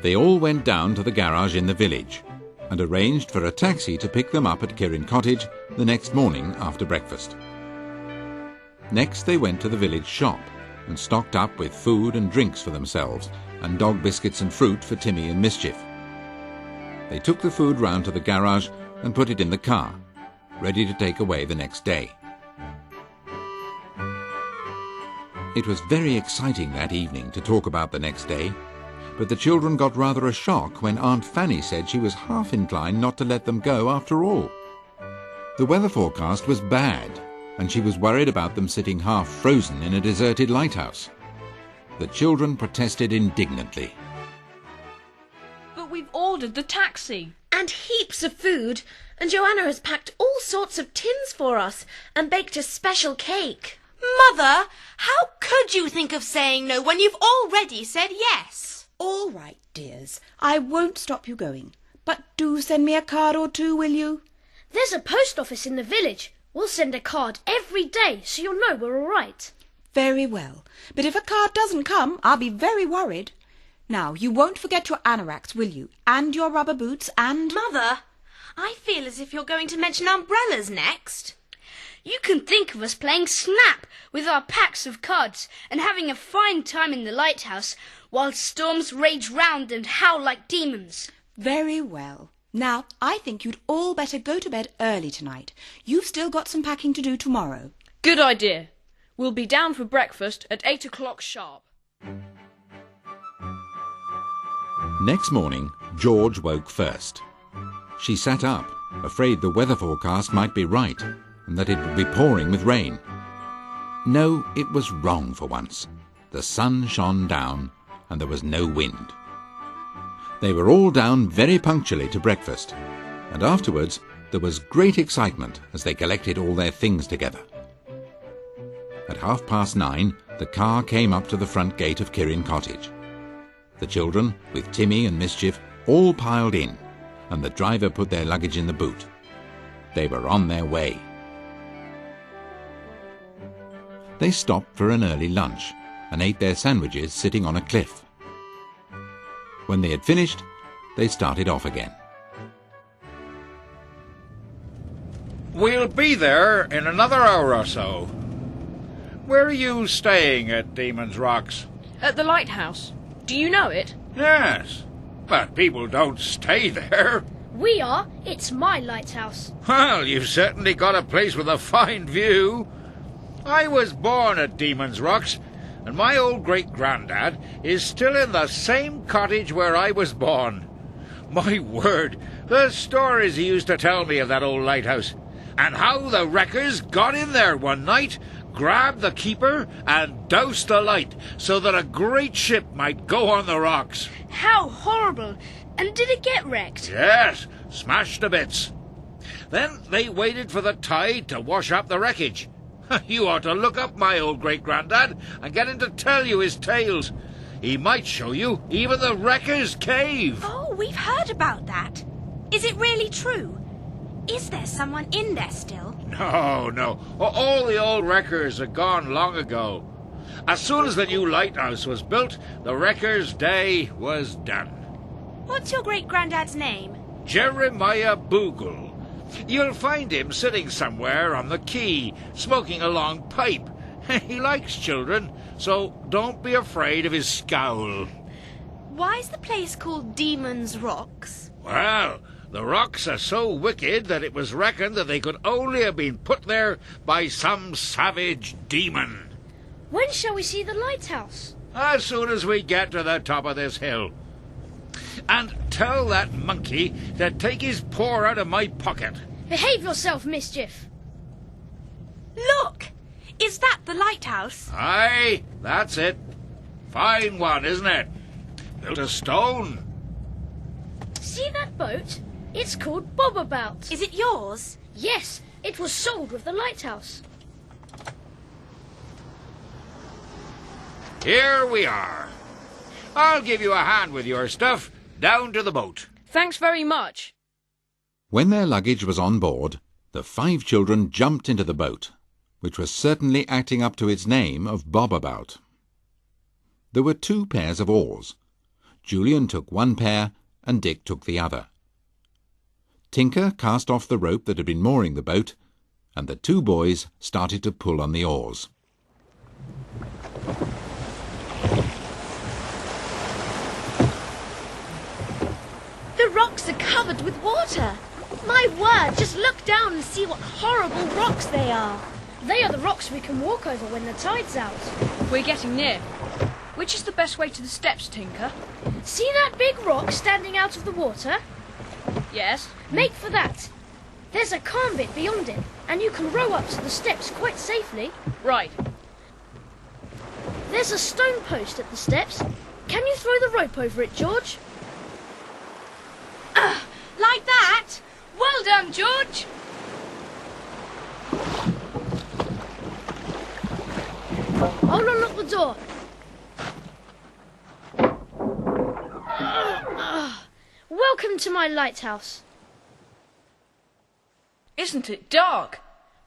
They all went down to the garage in the village and arranged for a taxi to pick them up at Kirin Cottage the next morning after breakfast. Next they went to the village shop and stocked up with food and drinks for themselves and dog biscuits and fruit for Timmy and Mischief. They took the food round to the garage and put it in the car, ready to take away the next day. It was very exciting that evening to talk about the next day, but the children got rather a shock when Aunt Fanny said she was half inclined not to let them go after all. The weather forecast was bad, and she was worried about them sitting half frozen in a deserted lighthouse. The children protested indignantly. But we've ordered the taxi. And heaps of food, and Joanna has packed all sorts of tins for us and baked a special cake. Mother, how could you think of saying no when you've already said yes? All right, dears. I won't stop you going. But do send me a card or two, will you? There's a post office in the village. We'll send a card every day so you'll know we're all right. Very well. But if a card doesn't come, I'll be very worried. Now, you won't forget your anoraks, will you? And your rubber boots and... Mother, I feel as if you're going to mention umbrellas next. You can think of us playing Snap with our packs of cards and having a fine time in the lighthouse while storms rage round and howl like demons. Very well. Now, I think you'd all better go to bed early tonight. You've still got some packing to do tomorrow. Good idea. We'll be down for breakfast at 8 o'clock sharp. Next morning, George woke first. She sat up, afraid the weather forecast might be right and that it would be pouring with rain. No, it was wrong for once. The sun shone down and there was no wind. They were all down very punctually to breakfast, and afterwards there was great excitement as they collected all their things together. At 9:30, the car came up to the front gate of Kirin Cottage. The children, with Timmy and Mischief, all piled in, and the driver put their luggage in the boot. They were on their way. They stopped for an early lunch and ate their sandwiches sitting on a cliff. When they had finished, they started off again. We'll be there in another hour or so. Where are you staying at Demon's Rocks? At the lighthouse. Do you know it? Yes, but people don't stay there. We are. It's my lighthouse. Well, you've certainly got a place with a fine view. I was born at Demon's Rocks, and my old great-granddad is still in the same cottage where I was born. My word, the stories he used to tell me of that old lighthouse, and how the wreckers got in there one night, grabbed the keeper, and doused the light so that a great ship might go on the rocks. How horrible! And did it get wrecked? Yes, smashed to bits. Then they waited for the tide to wash up the wreckage. You ought to look up my old great-granddad and get him to tell you his tales. He might show you even the wrecker's cave. Oh, we've heard about that. Is it really true? Is there someone in there still? No. All the old wreckers are gone long ago. As soon as the new lighthouse was built, the wrecker's day was done. What's your great-granddad's name? Jeremiah Bogle. You'll find him sitting somewhere on the quay, smoking a long pipe. He likes children, so don't be afraid of his scowl. Why is the place called Demon's Rocks? Well, the rocks are so wicked that it was reckoned that they could only have been put there by some savage demon. When shall we see the lighthouse? As soon as we get to the top of this hill. And tell that monkey to take his paw out of my pocket. Behave yourself, Mischief. Look! Is that the lighthouse? Aye, that's it. Fine one, isn't it? Built of stone. See that boat? It's called Bobabout. Is it yours? Yes, it was sold with the lighthouse. Here we are. I'll give you a hand with your stuff. Down to the boat. Thanks very much. When their luggage was on board, the 5 children jumped into the boat, which was certainly acting up to its name of Bobabout. There were 2 pairs of oars. Julian took one pair and Dick took the other. Tinker cast off the rope that had been mooring the boat, and the two boys started to pull on the oars. The rocks are covered with water. My word, just look down and see what horrible rocks they are. They are the rocks we can walk over when the tide's out. We're getting near. Which is the best way to the steps, Tinker? See that big rock standing out of the water? Yes. Make for that. There's a calm bit beyond it, and you can row up to the steps quite safely. Right. There's a stone post at the steps. Can you throw the rope over it, George? Like that? Well done, George! I'll unlock the door. Welcome to my lighthouse. Isn't it dark?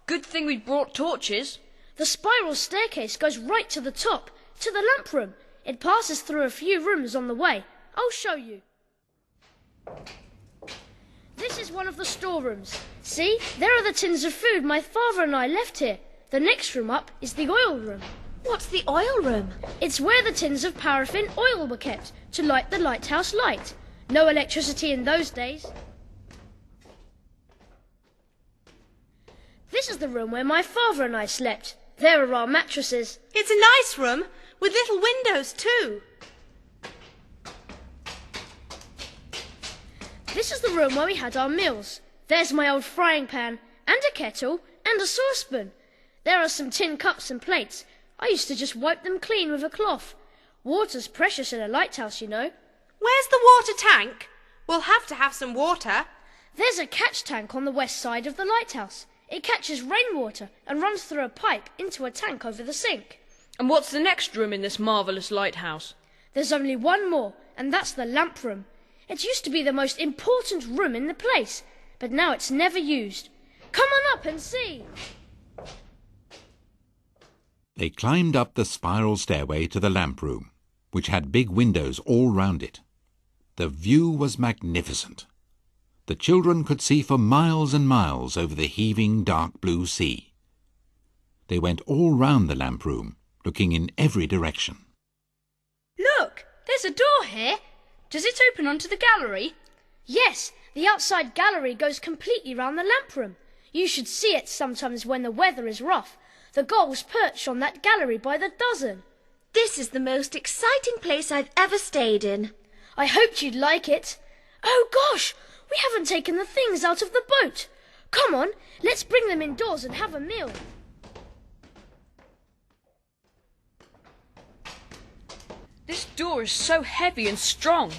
Good thing we brought torches. The spiral staircase goes right to the top, to the lamp room. It passes through a few rooms on the way. I'll show you. This is one of the storerooms. See, there are the tins of food my father and I left here. The next room up is the oil room. What's the oil room? It's where the tins of paraffin oil were kept to light the lighthouse light. No electricity in those days. This is the room where my father and I slept. There are our mattresses. It's a nice room, with little windows too. This is the room where we had our meals. There's my old frying pan, and a kettle, and a saucepan. There are some tin cups and plates. I used to just wipe them clean with a cloth. Water's precious in a lighthouse, you know. Where's the water tank? We'll have to have some water. There's a catch tank on the west side of the lighthouse. It catches rainwater and runs through a pipe into a tank over the sink. And what's the next room in this marvellous lighthouse? There's only one more, and that's the lamp room. It used to be the most important room in the place, but now it's never used. Come on up and see. They climbed up the spiral stairway to the lamp room, which had big windows all round it. The view was magnificent. The children could see for miles and miles over the heaving dark blue sea. They went all round the lamp room, looking in every direction. Look, there's a door here. Does it open onto the gallery? Yes, the outside gallery goes completely round the lamp room. You should see it sometimes when the weather is rough. The gulls perch on that gallery by the dozen. This is the most exciting place I've ever stayed in. I hoped you'd like it. Oh gosh, we haven't taken the things out of the boat. Come on, let's bring them indoors and have a meal. This door is so heavy and strong.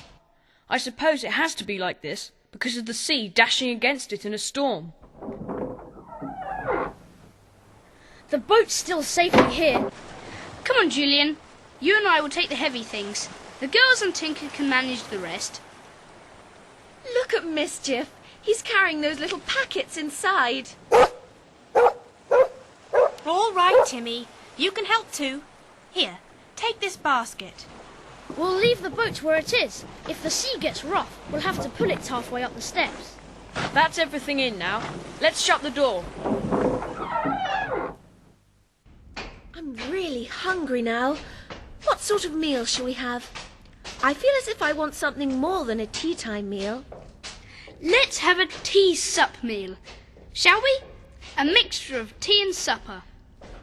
I suppose it has to be like this because of the sea dashing against it in a storm. The boat's still safely here. Come on, Julian. You and I will take the heavy things. The girls and Tinker can manage the rest. Look at Mischief. He's carrying those little packets inside. All right, Timmy. You can help too. Here, take this basket. We'll leave the boat where it is. If the sea gets rough, we'll have to pull it halfway up the steps. That's everything in now. Let's shut the door. I'm really hungry now. What sort of meal shall we have? I feel as if I want something more than a tea time meal. Let's have a tea sup meal, shall we? A mixture of tea and supper.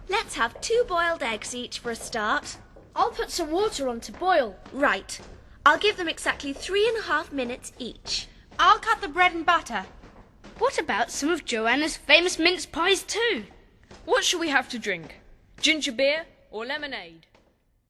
Let's have 2 boiled eggs each for a start. I'll put some water on to boil. Right. I'll give them exactly 3.5 minutes each. I'll cut the bread and butter. What about some of Joanna's famous mince pies too? What shall we have to drink? Ginger beer or lemonade?